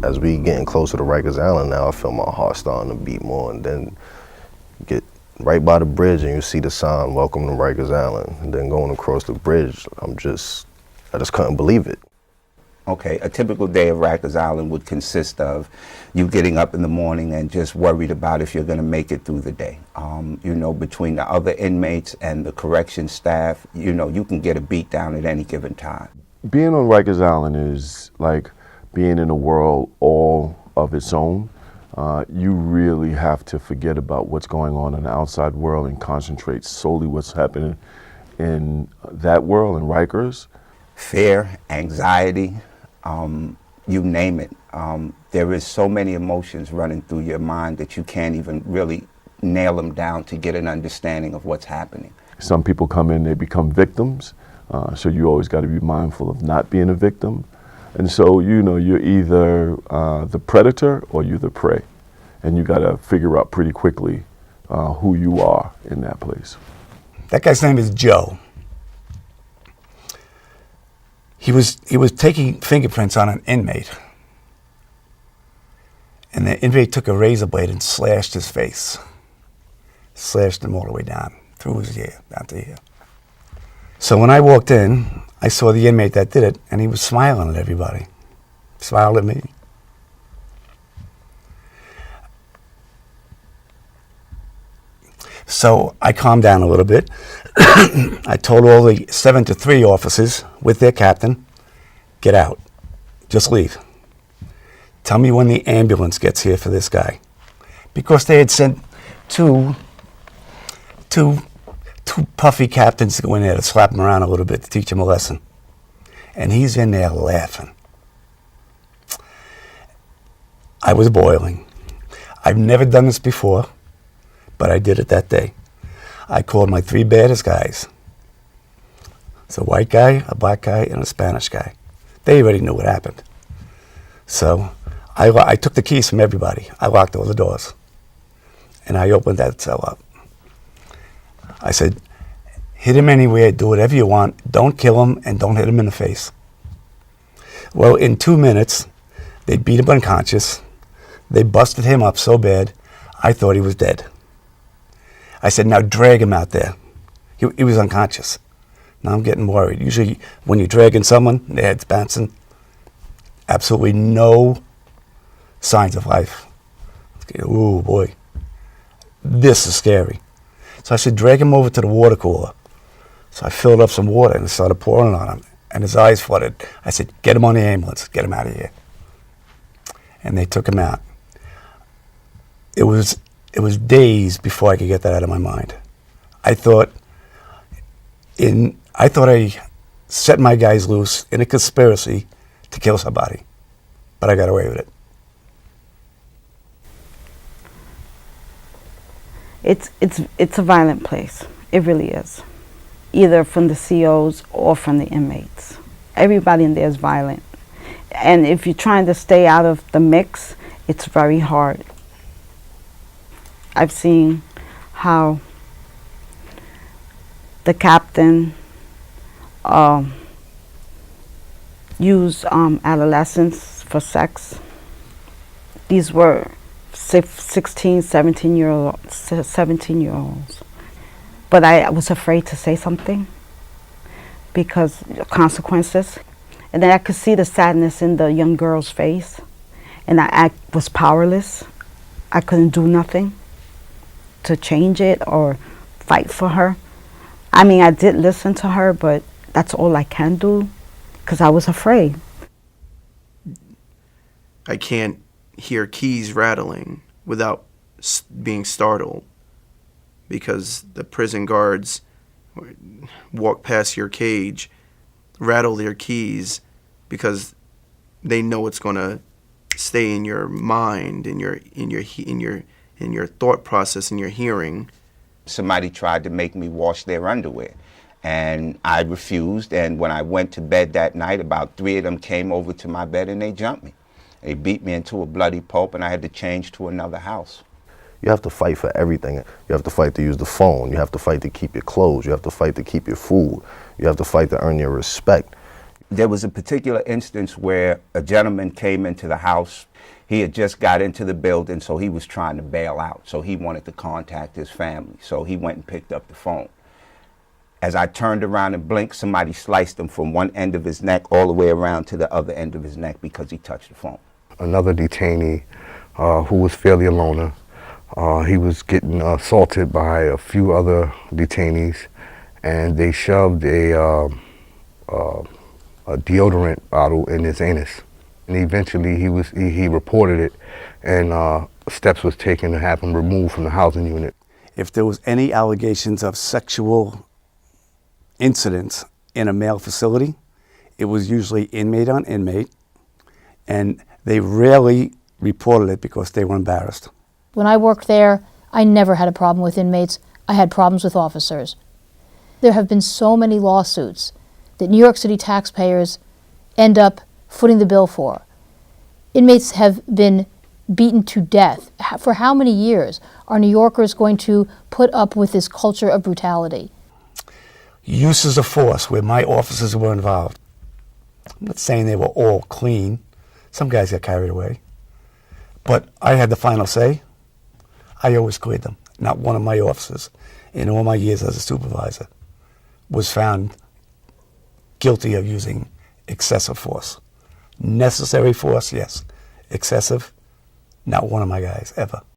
as we getting closer to Rikers Island now, I feel my heart starting to beat more, and then get right by the bridge and you see the sign, "Welcome to Rikers Island." And then going across the bridge, I just couldn't believe it. Okay, a typical day of Rikers Island would consist of you getting up in the morning and just worried about if you're going to make it through the day. You know, between the other inmates and the correction staff, you know, you can get a beat down at any given time. Being on Rikers Island is like being in a world all of its own. You really have to forget about what's going on in the outside world and concentrate solely what's happening in that world, in Rikers. Fear, anxiety, you name it. There is so many emotions running through your mind that you can't even really nail them down to get an understanding of what's happening. Some people come in, they become victims, so you always got to be mindful of not being a victim. And so, you know, you're either the predator or you're the prey. And you got to figure out pretty quickly who you are in that place. That guy's name is Joe. He was taking fingerprints on an inmate. And the inmate took a razor blade and slashed his face. Slashed him all the way down, through his ear, down to here. So when I walked in, I saw the inmate that did it, and he was smiling at everybody. Smiled at me. So I calmed down a little bit. I told all the 7-3 officers with their captain, get out, just leave. Tell me when the ambulance gets here for this guy. Because they had sent two puffy captains to go in there to slap him around a little bit to teach him a lesson. And he's in there laughing. I was boiling. I've never done this before, but I did it that day. I called my 3 baddest guys. It's a white guy, a black guy, and a Spanish guy. They already knew what happened. So I took the keys from everybody. I locked all the doors. And I opened that cell up. I said, hit him anywhere, do whatever you want, don't kill him, and don't hit him in the face. Well, in 2 minutes, they beat him unconscious. They busted him up so bad, I thought he was dead. I said, now drag him out there. He was unconscious. Now I'm getting worried. Usually when you're dragging someone, their head's bouncing, absolutely no signs of life. Ooh, boy, this is scary. So I said, drag him over to the water cooler. So I filled up some water and started pouring on him, and his eyes flooded. I said, get him on the ambulance, get him out of here. And they took him out. It was days before I could get that out of my mind. I thought I set my guys loose in a conspiracy to kill somebody, but I got away with it. It's a violent place. It really is. Either from the COs or from the inmates. Everybody in there is violent. And if you're trying to stay out of the mix, it's very hard. I've seen how the captain used adolescents for sex. These were 16, 17-year-olds. But I was afraid to say something because of consequences. And then I could see the sadness in the young girl's face. And I was powerless. I couldn't do nothing to change it or fight for her. I mean, I did listen to her, but that's all I can do because I was afraid. I can't hear keys rattling without being startled because the prison guards walk past your cage, rattle their keys because they know it's going to stay in your mind, in your thought process, in your hearing. Somebody tried to make me wash their underwear, and I refused. And when I went to bed that night, about 3 of them came over to my bed and they jumped me. They beat me into a bloody pulp, and I had to change to another house. You have to fight for everything. You have to fight to use the phone. You have to fight to keep your clothes. You have to fight to keep your food. You have to fight to earn your respect. There was a particular instance where a gentleman came into the house. He had just got into the building, so he was trying to bail out. So he wanted to contact his family. So he went and picked up the phone. As I turned around and blinked, somebody sliced him from one end of his neck all the way around to the other end of his neck because he touched the phone. Another detainee who was fairly a loner. He was getting assaulted by a few other detainees, and they shoved a deodorant bottle in his anus. And eventually he reported it, and steps was taken to have him removed from the housing unit. If there was any allegations of sexual incidents in a male facility, it was usually inmate on inmate, and they rarely reported it because they were embarrassed. When I worked there, I never had a problem with inmates. I had problems with officers. There have been so many lawsuits that New York City taxpayers end up footing the bill for. Inmates have been beaten to death. For how many years are New Yorkers going to put up with this culture of brutality? Uses of force where my officers were involved. I'm not saying they were all clean. Some guys got carried away. But I had the final say. I always cleared them. Not one of my officers in all my years as a supervisor was found guilty of using excessive force. Necessary force, yes. Excessive, not one of my guys, ever.